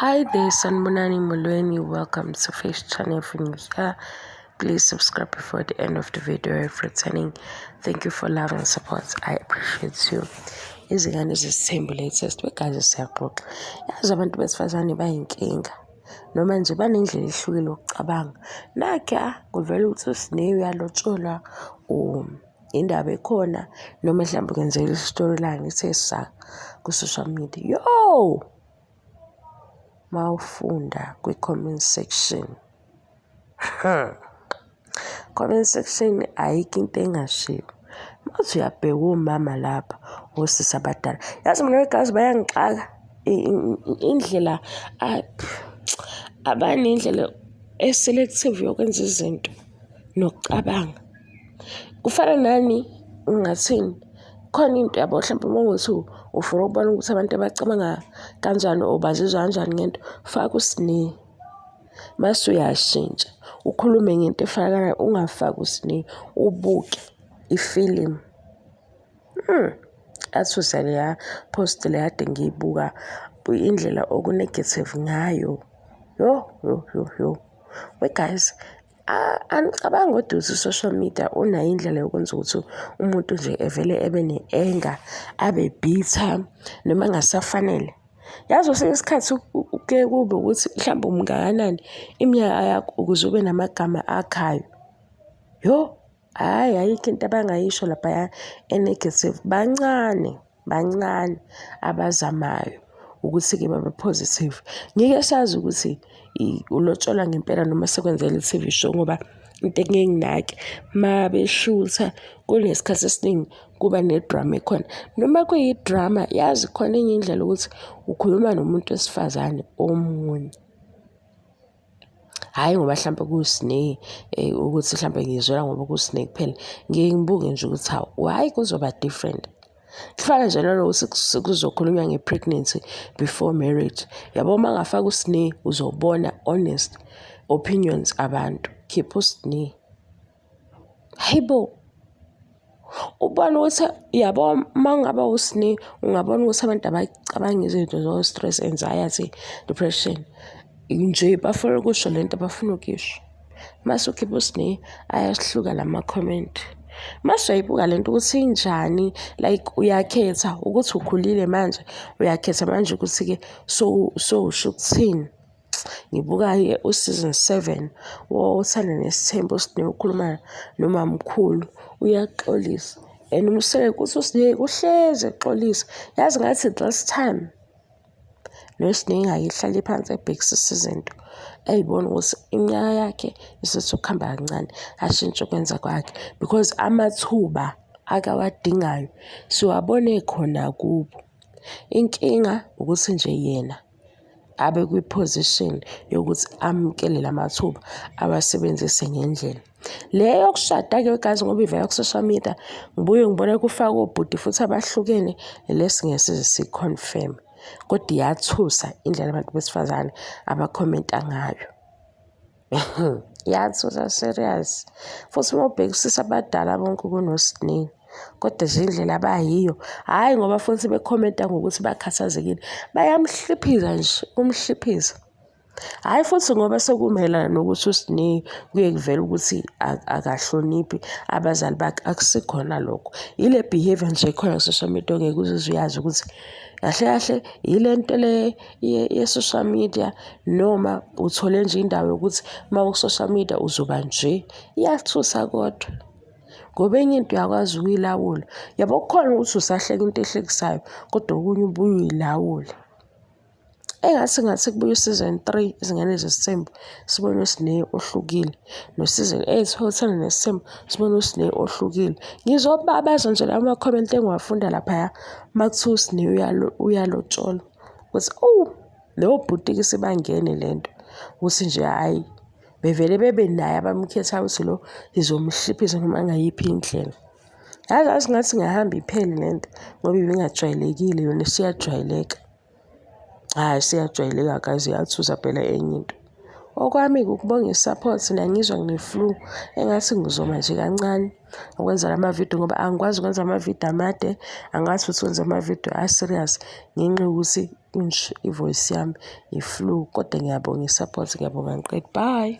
Hi there, Sanbonani Molweni. Welcome to Face Channel. If you're new here, please subscribe before the end of the video. If returning, thank you for love and support. I appreciate you. Izingane zisithembu latest wegazi siyaxoxa. Yazi abantu besifazane bayinkinga noma nje banendlela ehlukile yokucabanga. Nakha kuvela ukuthi uSineyo uyalotsholwa indaba ekhona noma mhlawumbe kwenzeka storyline isesaka ku-social media. Yo! Mawufunda kwi-comment section. Comment section ayikho into engashiwo. Mawuthi uyabheka omama lapha, osisi abadala. Yazi mina wegazi bayangixaka indlela abanendlela eselective yokwenza izinto nokucabanga. Kufana nani ngathini? Khona into yabo mhlawumbe mawuthi ufuna ukubona ukuthi abantu abacabanga kanjani or bazizwa kanjani ngento, faka uSineyo. Mase uyashintsha ukhulume ngento efana ungafaki uSineyo, ubuke ifilimu. Athusa leya post le kade ngiyibuka indlela okunegative ngayo. Yo. Well guys, angicabangi ukuthi social media unayo indlela yokwenza ukuthi umuntu nje evele ebe ne-anger, abe bitter noma engasafanele. Yazi kwesinye isikhathi kuke kube ukuthi mhlawumbe umngakanani iminyaka yakho ukuze ube namagama akhayo. Yo, ayikho into abangayisho laphaya e-negative. Bancane abazamayo ukuthi-ke babe positive. Ngike sazi ukuthi ulotsholwa ngempela noma sekwenzela i-TV show ngoba into engeke nginake ma beshutha kunesikhathi esiningi kuba nedrama ekhona. Noma kuyidrama, yazi khona enye indlela ukuthi ukhuluma nomuntu wesifazane omunye. Hhayi ngoba mhlawumbe kuSineyo ukuthi mhlawumbe ngizwela ngoba kuSineyo kuphela. Ngeke ngibuke nje ukuthi why kuzoba different. Kufana nje nanokuthi kuzokhulunywa nge-pregnancy before marriage. Yabo uma ngafaka uSineyo uzobona honest opinions abantu. Khipha uSineyo. Hayibo. Ubona ukuthi yabo uma ngabe uSineyo ungabona ukuthi abantu abacabanga izinto zo-stress, anxiety, depression. Nje bafuna ukusho lento abafuna ukuyisho. Mase ukhipha uSineyo ayasihluka lama-comment. Mase uyayibuka lento ukuthi injani, like uyakhetha ukuthi ukhulile manje, uyakhetha manje ukuthi-ke so usho ukuthini. Ngibuka-ke uSeason 7 wothanda nesithembu uSineyo ukhuluma nomamkhulu uyaxolisa. And umsele ukuthi uSineyo uhlezi exolisa. Yazi ngathi last time noSineyo ngayihlala phansi ebhekisisa izinto. Ayibona ukuthi iminyaka yakhe isithi ukuhamba kancane ashintshe ukwenza kwakhe because amathuba akawadingayo siwabone khona kubo. Inkinga ukuthi nje yena abe kwi-position yokuthi amukele lamathuba awasebenzise ngendlela. Le yokushada-ke wegazi ngoba ivela ku-social media, ngibuye ngibone kufaka obhuti futhi abahlukene lesingesize si-confirm. Kodwa iyathusa indlela abantu besifazane abakhomenta ngayo. Iyathusa serious. Futhi uma ubhekisisa abadala bonke kunoSineyo. Kodwa nje indlela abayiyo, hhayi ngoba futhi bekhomenta ngokuthi bakhathazekile, bayamhliphiza nje, umhliphiza. Hhayi futhi ngoba sekumayelana nokuthi uSineyo kuye kuvela ukuthi akahloniphi abazali bakhe, akusikhona lokho. Yile behavior nje ekhona ku-social media ongeke uzizwe uyazi ukuthi kahle kahle yile nto le ye-social media noma uthole nje indawo yokuthi uma uku-social media uzoba nje. Iyathusa kodwa. Ngoba enye into uyakwazi ukuyilawula. Yabo kukhona ukuthi usahleka into ehlekisayo kodwa okunye ubuye uyilawule. Engathi kubuye uSeason 3 izingane zesithembu sibone uSineyo ohlukile. NoSeason 8 wothanda nesithembu sibone uSineyo ohlukile. Ngizobabaza nje lawo ma-comment engiwafunda laphaya makuthiwa uSineyo uyalotsholwa. Ukuthi leyo bhuti-ke sebangene lento. Ukuthi nje hhayi bevele bebe naye abamkhethayo ukuthi lo izomhliphiza noma ngayiphi indlela. Yazi ngathi ngahamba iphele lento ngoba ibingajwayelekile yona siyajwayeleka. Hhayi siyajwayeleka kazi iyathusa phela enye into. Okwami-ke ukubonga i-support ngizwa ngine-flu engathi ngizoma nje kancane ukwenza lamavidiyo ngoba angikwazi ukwenza amavidiyo amade, angazi futhi ukwenza amavidiyo a-serious ngenxa yokuthi kunje ivoice yami i-flu, kodwa ngiyabonga i-support, ngiyabonga ngiqede. Bye.